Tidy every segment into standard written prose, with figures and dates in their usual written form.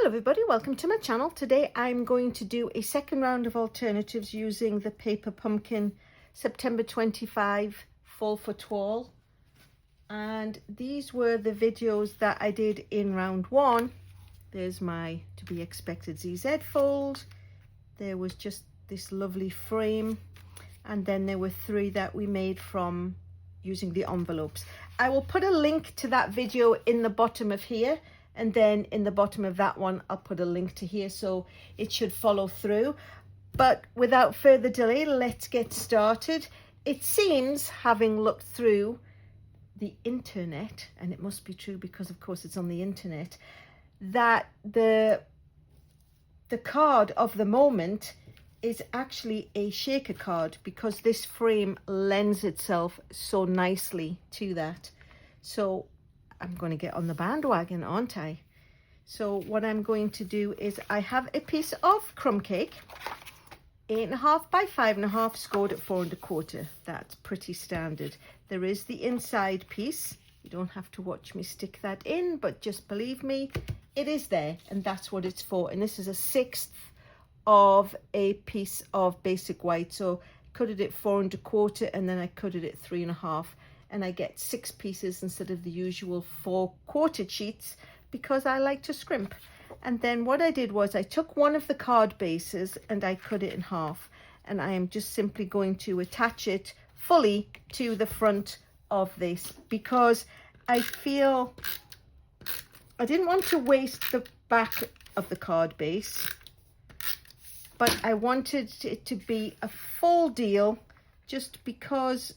everybody, welcome to my channel. Today I'm going to do a second round of alternatives using the Paper Pumpkin September 25 Fall for Toile. And these were the videos that I did in round one. There's my to be expected ZZ fold. There was just this lovely frame. And then there were three that we made from using the envelopes. I will put a link to that video in the bottom of here. And then in the bottom of that one, I'll put a link to here, so it should follow through. But without further delay, let's get started. It seems, having looked through the internet, and it must be true because of course it's on the internet, that the card of the moment is actually a shaker card because this frame lends itself so nicely to that. So I'm going to get on the bandwagon, aren't I? So what I'm going to do is I have a piece of crumb cake, 8.5 by 5.5, scored at 4 1/4. That's pretty standard. There is the inside piece. You don't have to watch me stick that in, but just believe me, it is there, and that's what it's for. And this is a 1/6 of a piece of basic white. So I cut it at 4 1/4, and then I cut it at 3.5. And I get 6 pieces instead of the usual 4 quarter sheets because I like to scrimp. And then what I did was I took one of the card bases and I cut it in half, and I am just simply going to attach it fully to the front of this because I feel I didn't want to waste the back of the card base, but I wanted it to be a full deal just because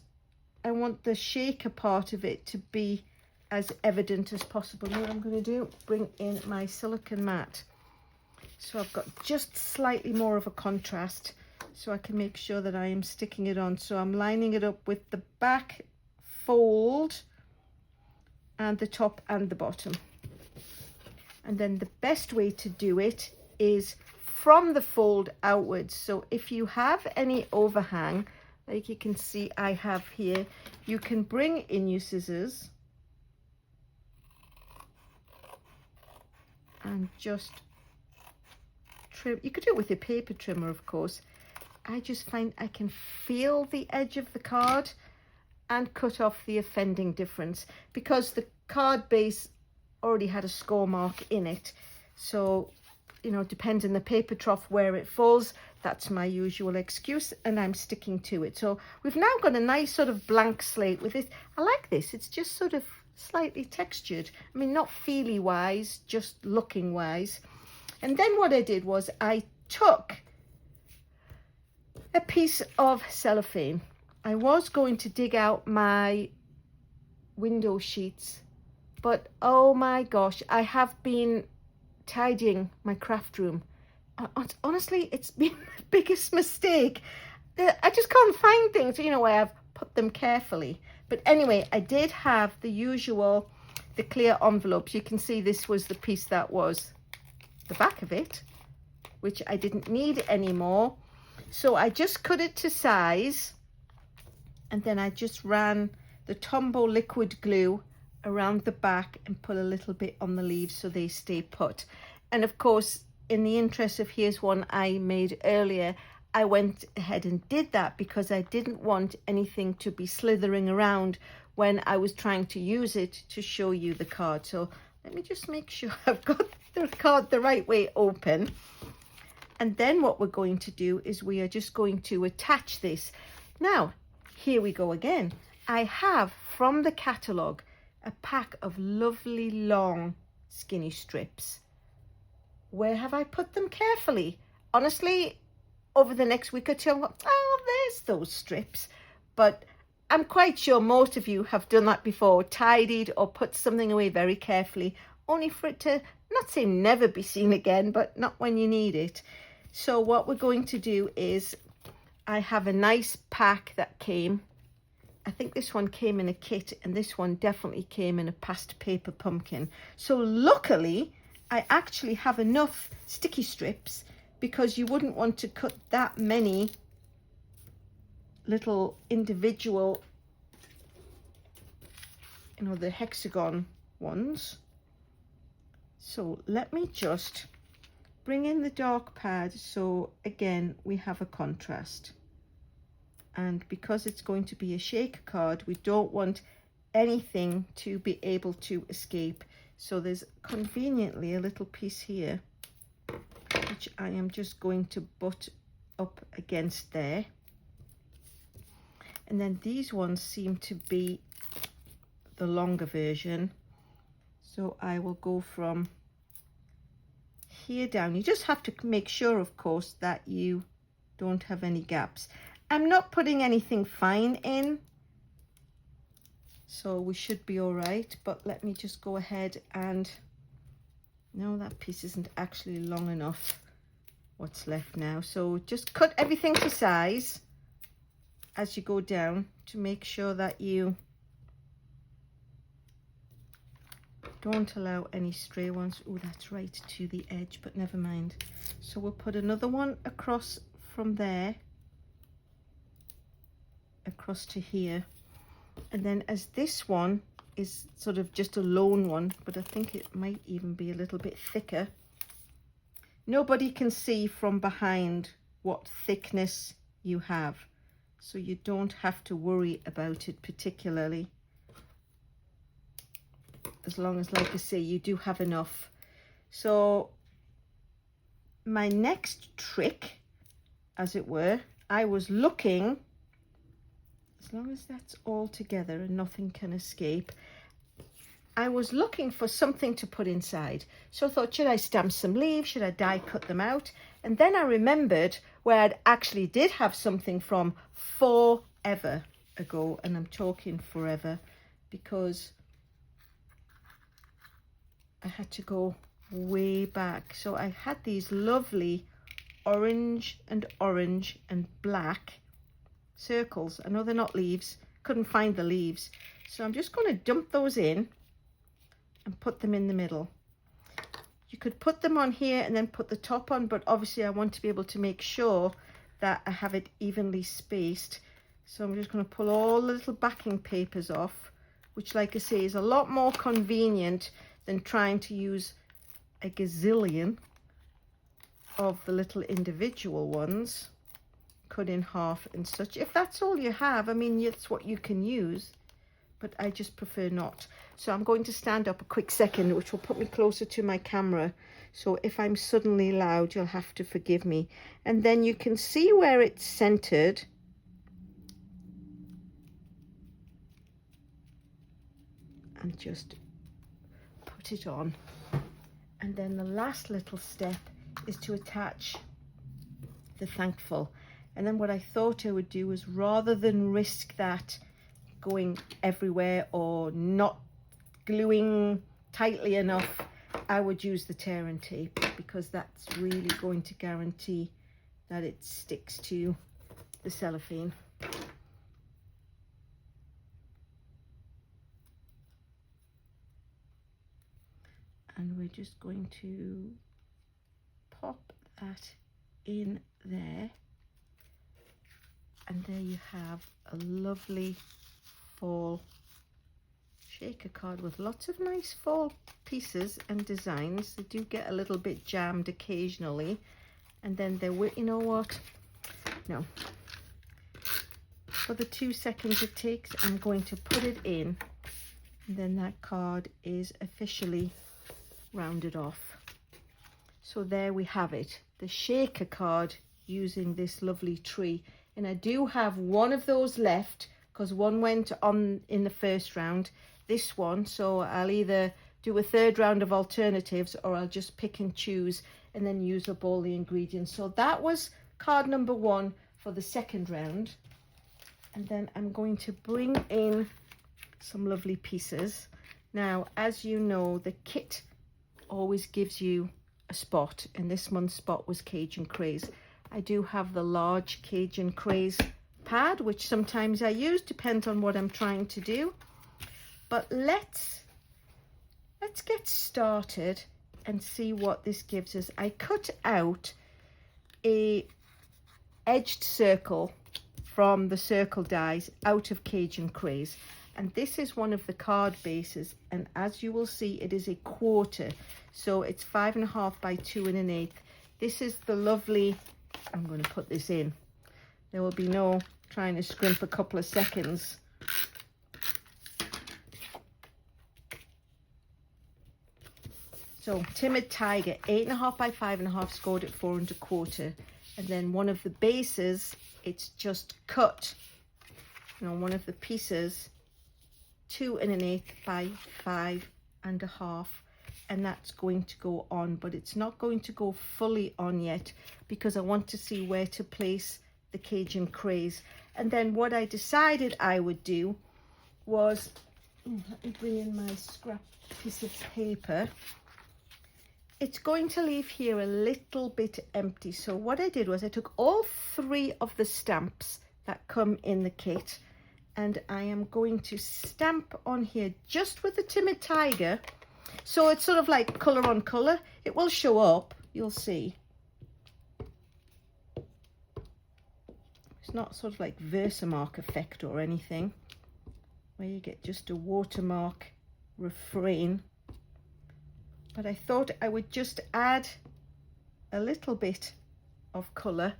I want the shaker part of it to be as evident as possible. What I'm going to do, bring in my silicone mat. So I've got just slightly more of a contrast so I can make sure that I am sticking it on. So I'm lining it up with the back fold and the top and the bottom. And then the best way to do it is from the fold outwards. So if you have any overhang, like you can see I have here, you can bring in your scissors and just trim. You could do it with a paper trimmer, of course. I just find I can feel the edge of the card and cut off the offending difference because the card base already had a score mark in it. So, you know, depends on the paper trough where it falls. That's my usual excuse, and I'm sticking to it. So we've now got a nice sort of blank slate with it. I like this. It's just sort of slightly textured. I mean, not feely wise, just looking wise. And then what I did was I took a piece of cellophane. I was going to dig out my window sheets, but oh my gosh, I have been tidying my craft room. Honestly, it's been the biggest mistake. I just can't find things, you know, where I've put them carefully. But anyway, I did have the usual, the clear envelopes. You can see this was the piece that was the back of it, which I didn't need anymore. So I just cut it to size, and then I just ran the Tombow liquid glue around the back and put a little bit on the leaves so they stay put. And of course, in the interest of here's one I made earlier, I went ahead and did that because I didn't want anything to be slithering around when I was trying to use it to show you the card. So let me just make sure I've got the card the right way open. And then what we're going to do is we are just going to attach this. Now, here we go again. I have from the catalogue a pack of lovely long skinny strips. Where have I put them carefully? Honestly, over the next week or two, I'm going, oh, there's those strips. But I'm quite sure most of you have done that before, tidied or put something away very carefully, only for it to, not say never be seen again, but not when you need it. So what we're going to do is, I have a nice pack that came. I think this one came in a kit, and this one definitely came in a past paper pumpkin. So luckily, I actually have enough sticky strips because you wouldn't want to cut that many little individual, you know, the hexagon ones. So let me just bring in the dark pad, so again we have a contrast. And because it's going to be a shaker card, we don't want anything to be able to escape. So there's conveniently a little piece here, which I am just going to butt up against there. And then these ones seem to be the longer version. So I will go from here down. You just have to make sure, of course, that you don't have any gaps. I'm not putting anything fine in, so we should be all right. But let me just go ahead and, no, that piece isn't actually long enough, what's left now. So just cut everything to size as you go down to make sure that you don't allow any stray ones. Oh, that's right to the edge, but never mind. So we'll put another one across from there across to here, and then as this one is sort of just a lone one, but I think it might even be a little bit thicker, nobody can see from behind what thickness you have, so you don't have to worry about it particularly, as long as, like I say, you do have enough. So my next trick, as it were, I was looking, as long as that's all together and nothing can escape, I was looking for something to put inside. So I thought, should I stamp some leaves? Should I die cut them out? And then I remembered where I actually did have something from forever ago, and I'm talking forever because I had to go way back. So I had these lovely orange and black circles. I know they're not leaves, couldn't find the leaves, so I'm just going to dump those in and put them in the middle. You could put them on here and then put the top on, but obviously I want to be able to make sure that I have it evenly spaced. So I'm just going to pull all the little backing papers off, which, like I say, is a lot more convenient than trying to use a gazillion of the little individual ones cut in half and such. If that's all you have, I mean, it's what you can use, but I just prefer not. So I'm going to stand up a quick second, which will put me closer to my camera, so if I'm suddenly loud, you'll have to forgive me. And then you can see where it's centered. And just put it on. And then the last little step is to attach the thankful. And then what I thought I would do is, rather than risk that going everywhere or not gluing tightly enough, I would use the tear and tape, because that's really going to guarantee that it sticks to the cellophane. And we're just going to pop that in there. And there you have a lovely fall shaker card with lots of nice fall pieces and designs. They do get a little bit jammed occasionally, and then they're, you know what, no, for the 2 seconds it takes, I'm going to put it in, and then that card is officially rounded off. So there we have it, the shaker card using this lovely tree. And I do have one of those left, because one went on in the first round, this one, so I'll either do a third round of alternatives, or I'll just pick and choose and then use up all the ingredients. So that was card number 1 for the second round. And then I'm going to bring in some lovely pieces. Now, as you know, the kit always gives you a spot, and this month's spot was Cajun Craze. I do have the large Cajun Craze pad, which sometimes I use, depends on what I'm trying to do. But let's get started and see what this gives us. I cut out a edged circle from the circle dies out of Cajun Craze, and this is one of the card bases, and as you will see, it is a quarter, so it's 5.5 by 2 1/8. This is the lovely, I'm going to put this in. There will be no trying to scrimp a couple of seconds. So Timid Tiger, 8.5 by 5.5, scored at 4 1/4. And then one of the bases, it's just cut, you know, one of the pieces, 2 1/8 by 5.5. And that's going to go on, but it's not going to go fully on yet because I want to see where to place the Cajun craze. And then what I decided I would do was, let me bring in my scrap piece of paper. It's going to leave here a little bit empty. So what I did was I took all 3 of the stamps that come in the kit, and I am going to stamp on here just with the Timid Tiger. So it's sort of like colour on colour. It will show up, you'll see. It's not sort of like Versamark effect or anything, where you get just a watermark refrain. But I thought I would just add a little bit of colour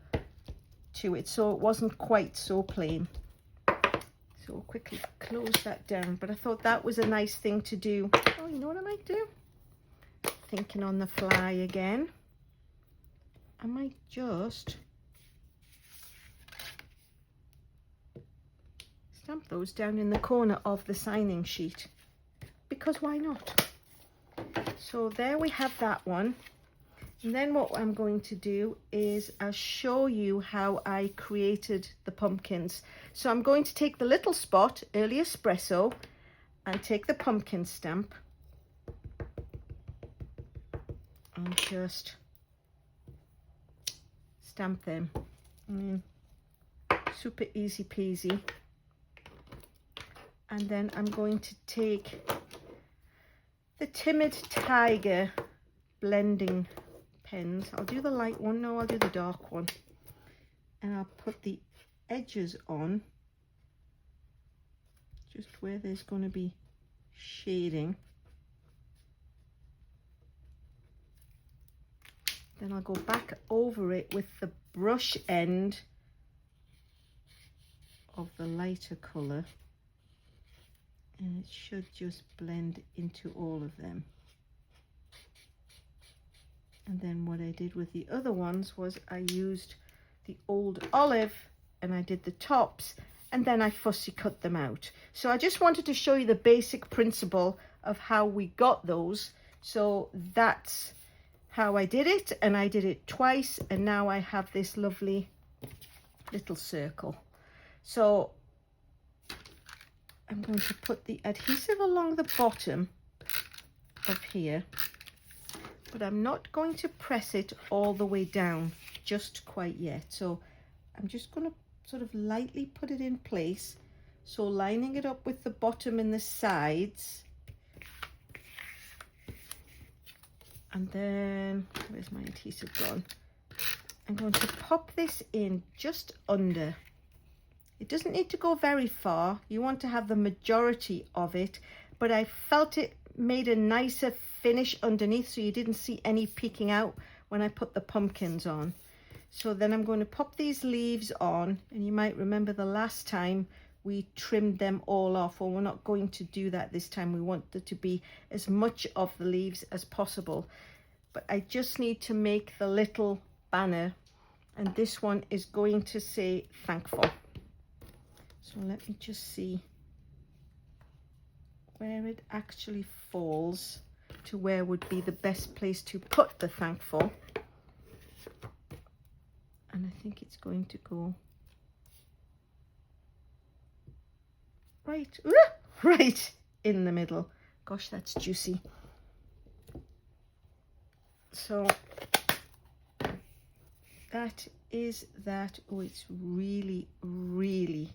to it so it wasn't quite so plain. So we'll quickly close that down. But I thought that was a nice thing to do. Oh, you know what I might do? Thinking on the fly again. I might just stamp those down in the corner of the signing sheet. Because why not? So there we have that one. And then what I'm going to do is I'll show you how I created the pumpkins. So I'm going to take the little spot, Early Espresso, and take the pumpkin stamp and just stamp them. Super easy peasy. And then I'm going to take the Timid Tiger blending pens. I'll do the light one. No, I'll do the dark one. And I'll put the edges on just where there's going to be shading. Then I'll go back over it with the brush end of the lighter colour. And it should just blend into all of them. And then what I did with the other ones was I used the old olive and I did the tops, and then I fussy cut them out. So I just wanted to show you the basic principle of how we got those. So that's how I did it, and I did it twice, and now I have this lovely little circle. So I'm going to put the adhesive along the bottom of here, but I'm not going to press it all the way down just quite yet. So I'm just going to sort of lightly put it in place. So lining it up with the bottom and the sides. And then, where's my adhesive gone? I'm going to pop this in just under. It doesn't need to go very far. You want to have the majority of it, but I felt it made a nicer finish underneath so you didn't see any peeking out when I put the pumpkins on. So then I'm going to pop these leaves on, and you might remember the last time we trimmed them all off. Well, we're not going to do that this time. We want there to be as much of the leaves as possible. But I just need to make the little banner, and this one is going to say thankful. So let me just see where it actually falls to where would be the best place to put the thankful. And I think it's going to go right in the middle. Gosh, that's juicy. So that is that. Oh, it's really, really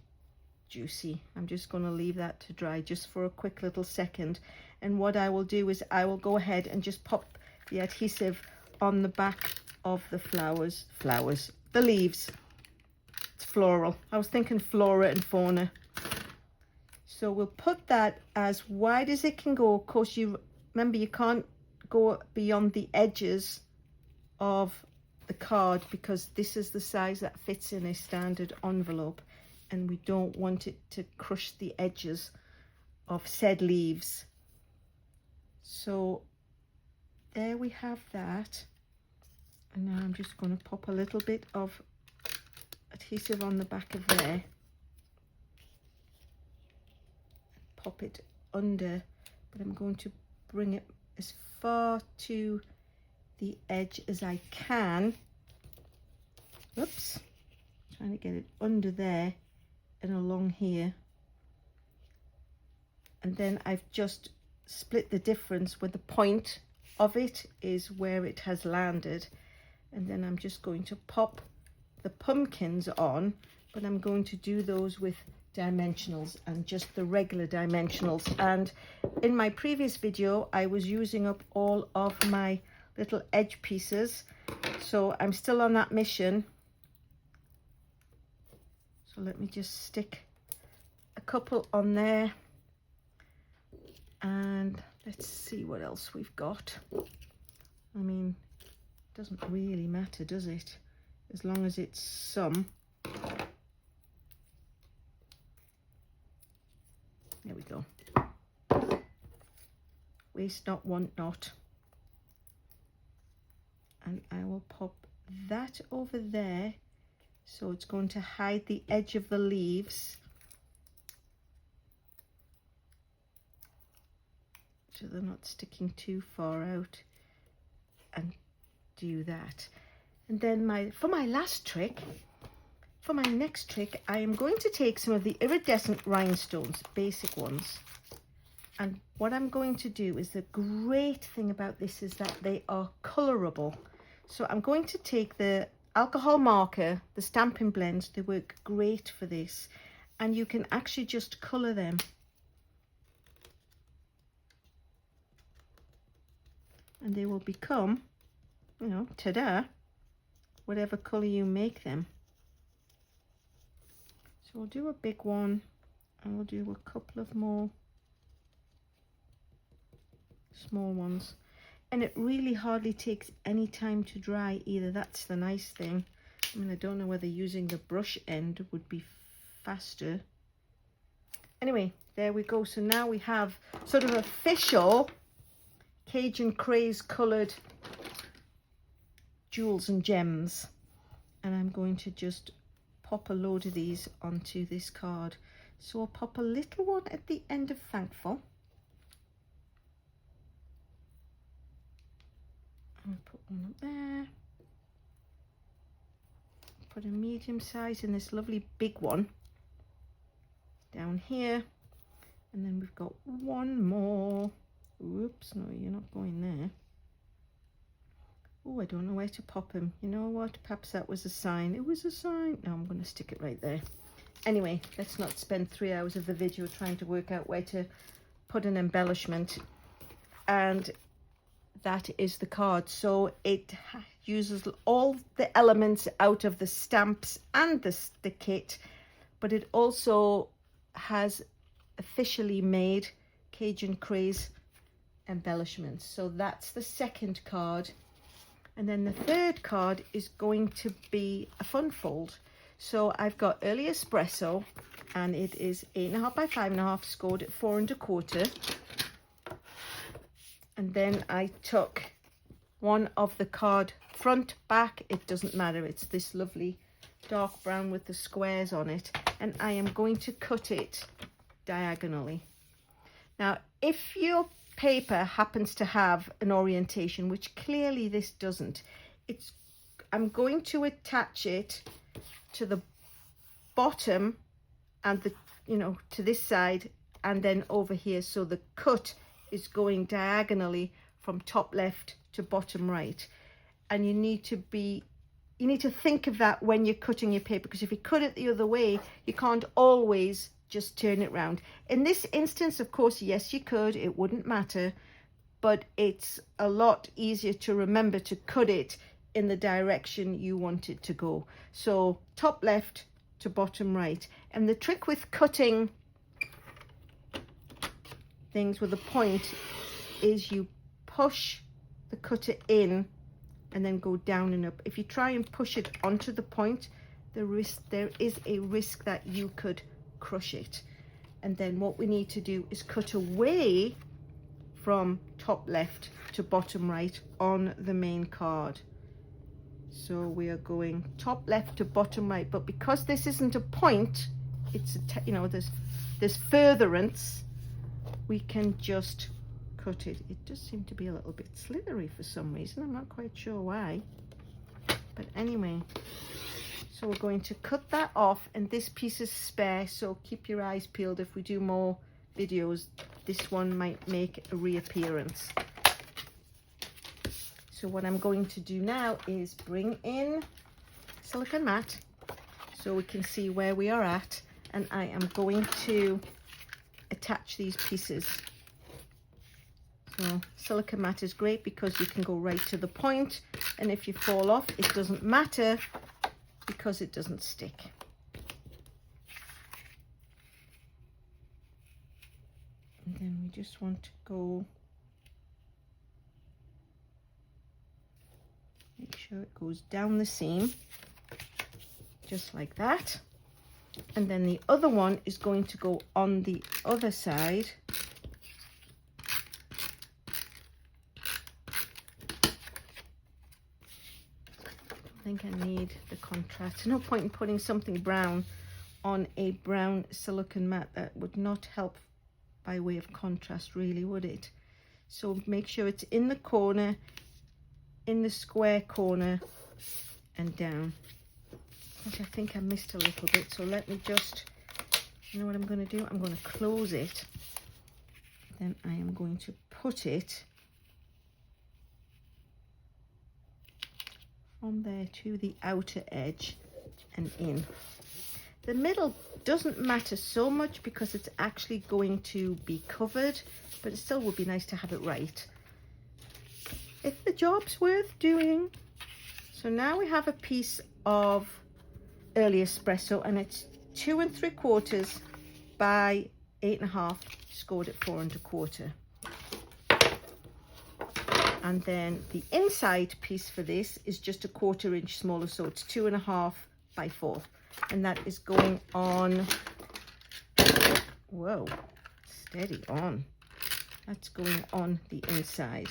juicy. I'm just going to leave that to dry just for a quick little second. And what I will do is I will go ahead and just pop the adhesive on the back of the the leaves. It's floral. I was thinking flora and fauna. So we'll put that as wide as it can go. Of course, you remember you can't go beyond the edges of the card, because this is the size that fits in a standard envelope, and we don't want it to crush the edges of said leaves. So there we have that. And now I'm just going to pop a little bit of adhesive on the back of there. Pop it under, but I'm going to bring it as far to the edge as I can. Oops, trying to get it under there and along here. And then I've just split the difference where the point of it is where it has landed. And then I'm just going to pop the pumpkins on, but I'm going to do those with dimensionals and just the regular dimensionals. And in my previous video I was using up all of my little edge pieces, so I'm still on that mission. So let me just stick a couple on there, and let's see what else we've got. I mean, it doesn't really matter, does it, as long as it's some. There we go. Waste not, want not. And I will pop that over there, so it's going to hide the edge of the leaves, so they're not sticking too far out, and do that. And then for my next trick, I am going to take some of the iridescent rhinestones, basic ones. And what I'm going to do is, the great thing about this is that they are colorable. So I'm going to take the alcohol marker, the Stampin' Blends, they work great for this. And you can actually just color them. And they will become, you know, ta-da, whatever color you make them. So we'll do a big one, and we'll do a couple of more small ones. And it really hardly takes any time to dry either. That's the nice thing. I mean, I don't know whether using the brush end would be faster. Anyway, there we go. So now we have sort of official Cajun Craze coloured jewels and gems. And I'm going to just pop a load of these onto this card. So I'll pop a little one at the end of Thankful. And put one up there. Put a medium size in this lovely big one down here. And then we've got one more. Whoops, no, you're not going there. Oh, I don't know where to pop him. You know what? Perhaps that was a sign. It was a sign. No, I'm going to stick it right there. Anyway, let's not spend 3 hours of the video trying to work out where to put an embellishment. And that is the card. So it uses all the elements out of the stamps and the kit, but it also has officially made Cajun Craze embellishments. So that's the second card. And then the third card is going to be a fun fold. So I've got Early Espresso, and it is 8.5 by 5.5, scored at 4 1/4. And then I took one of the card front, back, it doesn't matter. It's this lovely dark brown with the squares on it. And I am going to cut it diagonally. Now, if your paper happens to have an orientation, which clearly this doesn't, I'm going to attach it to the bottom and to this side and then over here, so the cut is going diagonally from top left to bottom right. And you need to think of that when you're cutting your paper, because if you cut it the other way, you can't always just turn it round. In this instance, of course, yes, you could, it wouldn't matter, but it's a lot easier to remember to cut it in the direction you want it to go. So top left to bottom right. And the trick with cutting things with a point is you push the cutter in and then go down and up. If you try and push it onto the point, there is a risk that you could crush it. And then what we need to do is cut away from top left to bottom right on the main card. So we are going top left to bottom right, but because this isn't a point, it's you know, there's furtherance, we can just cut it. It does seem to be a little bit slithery for some reason. I'm not quite sure why, but anyway, so we're going to cut that off, and this piece is spare, so keep your eyes peeled. If we do more videos, this one might make a reappearance. So what I'm going to do now is bring in silicone mat so we can see where we are at, and I am going to attach these pieces. So silicone mat is great because you can go right to the point, and if you fall off, it doesn't matter because it doesn't stick. And then we just want to go, make sure it goes down the seam, just like that. And then the other one is going to go on the other side. I think I need the contrast. No point in putting something brown on a brown silicone mat. That would not help by way of contrast, really, would it? So make sure it's in the corner, in the square corner, and down. Which I think I missed a little bit, so let me just, you know what I'm going to do? I'm going to close it. Then I am going to put it from there to the outer edge and in. The middle doesn't matter so much because it's actually going to be covered, but it still would be nice to have it right. If the job's worth doing. So now we have a piece of early espresso, and it's 2 3/4 by 8.5, scored at 4 1/4. And then the inside piece for this is just a 1/4 inch smaller, so it's 2.5 by 4, and that is going on, whoa, steady on, that's going on the inside.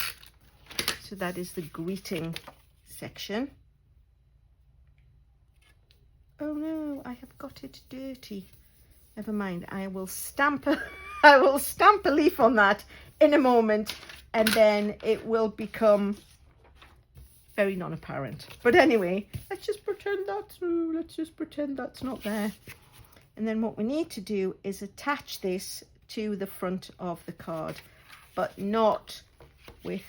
So that is the greeting section. Oh no, I have got it dirty. Never mind, I will stamp a leaf on that in a moment, and then it will become very non-apparent. But anyway, let's just pretend that's not there. And then what we need to do is attach this to the front of the card, but not with,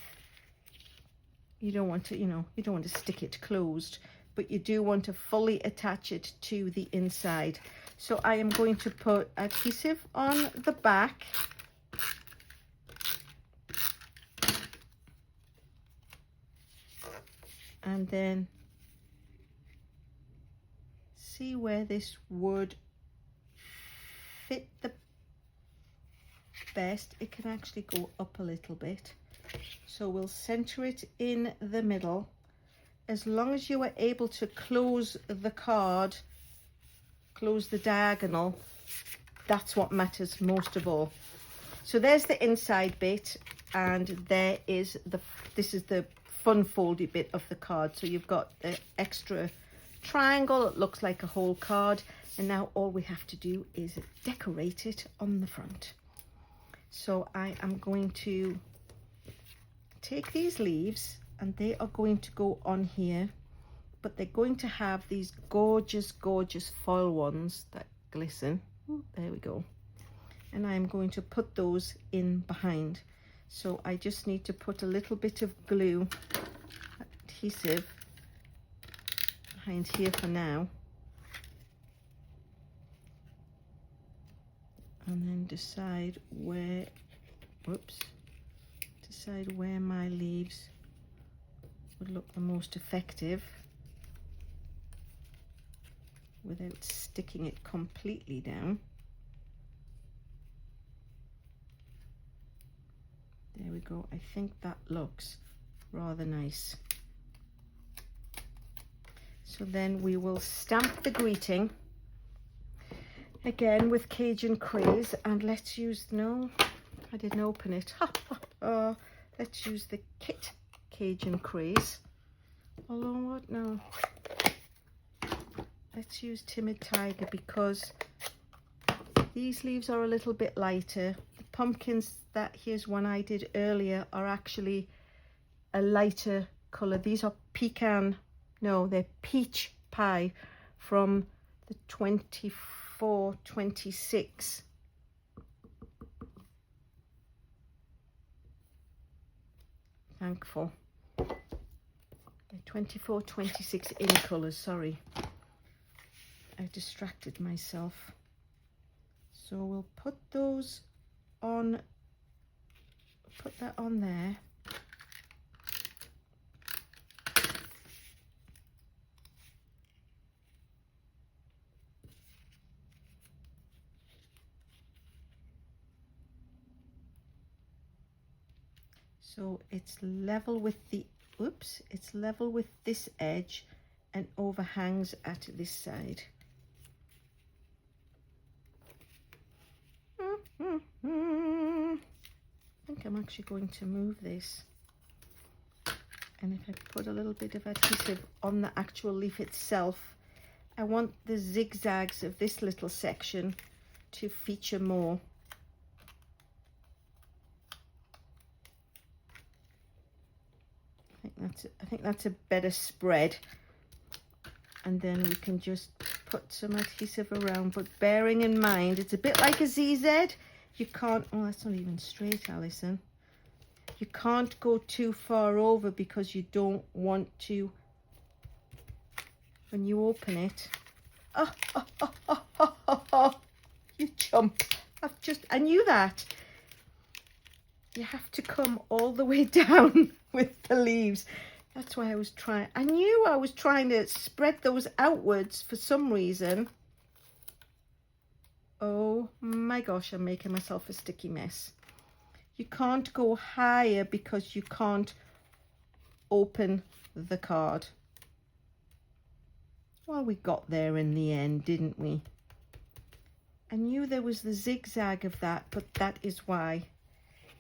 you don't want to, you know, you don't want to stick it closed, but you do want to fully attach it to the inside. So I am going to put adhesive on the back, and then see where this would fit the best. It can actually go up a little bit, so we'll center it in the middle. As long as you are able to close the card, close the diagonal, that's what matters most of all. So there's the inside bit, and there is this is the fun foldy bit of the card. So you've got the extra triangle, it looks like a whole card, and now all we have to do is decorate it on the front. So I am going to take these leaves, and they are going to go on here, but they're going to have these gorgeous foil ones that glisten. There we go. And I'm going to put those in behind. So I just need to put a little bit of glue adhesive behind here for now, and then decide where my leaves would look the most effective without sticking it completely down. There we go. I think that looks rather nice. So then we will stamp the greeting again with Cajun Craze, and let's use, no, I didn't open it. Let's use the kit Cajun Craze. Although what, no. Let's use Timid Tiger because these leaves are a little bit lighter. The pumpkins, that here's one I did earlier, are actually a lighter colour. These are pecan, no, they're peach pie from the 24-26. Thankful. The 24-26 in colours, sorry. I distracted myself. So we'll put those on, put that on there. So it's level with the, oops, it's level with this edge and overhangs at this side. I think I'm actually going to move this. And if I put a little bit of adhesive on the actual leaf itself, I want the zigzags of this little section to feature more. I think that's a better spread, and then we can just put some adhesive around, but bearing in mind it's a bit like a ZZ. You can't, oh, that's not even straight, Alyson. You can't go too far over because you don't want to, when you open it, you chump. I knew that. You have to come all the way down with the leaves. That's why I was trying. I knew I was trying to spread those outwards for some reason. Oh my gosh, I'm making myself a sticky mess. You can't go higher because you can't open the card. Well, we got there in the end, didn't we? I knew there was the zigzag of that, but that is why.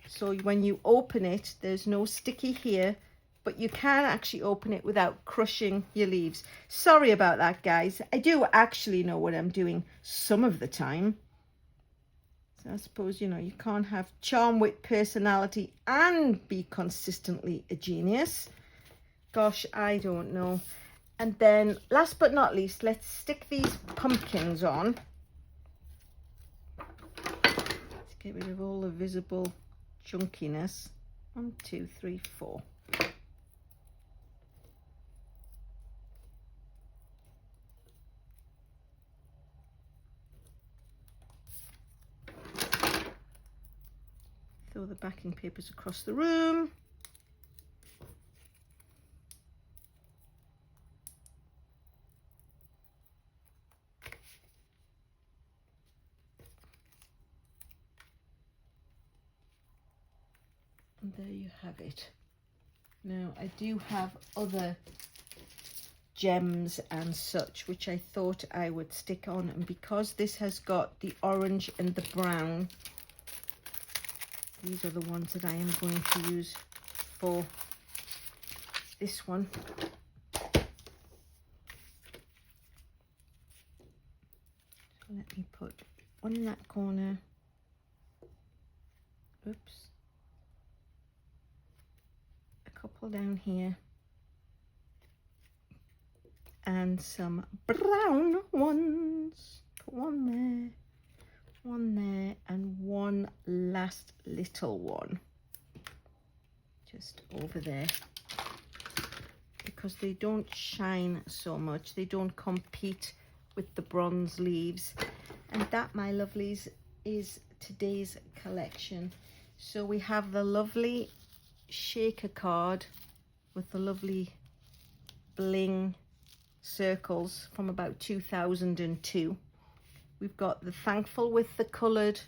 So when you open it, there's no sticky here, but you can actually open it without crushing your leaves. Sorry about that, guys. I do actually know what I'm doing some of the time. So I suppose, you know, you can't have charm, wit, personality and be consistently a genius. Gosh, I don't know. And then last but not least, let's stick these pumpkins on. Let's get rid of all the visible chunkiness. 1, 2, 3, 4. Throw the backing papers across the room. And there you have it. Now I do have other gems and such which I thought I would stick on, and because this has got the orange and the brown, these are the ones that I am going to use for this one. So let me put one in that corner. Oops. Couple down here and some brown ones. Put one there and one last little one just over there, because they don't shine so much, they don't compete with the bronze leaves. And that, my lovelies, is today's collection. So we have the lovely shaker card with the lovely bling circles from about 2002. We've got the Thankful with the coloured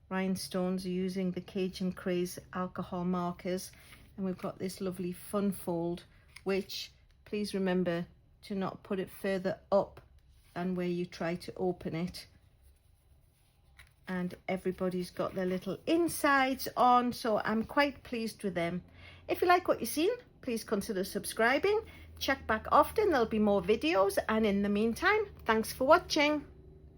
rhinestones using the Cajun Craze alcohol markers, and we've got this lovely fun fold, which please remember to not put it further up than where you try to open it. And everybody's got their little insides on, so I'm quite pleased with them. If you like what you've seen, please consider subscribing. Check back often, there'll be more videos, and in the meantime, thanks for watching.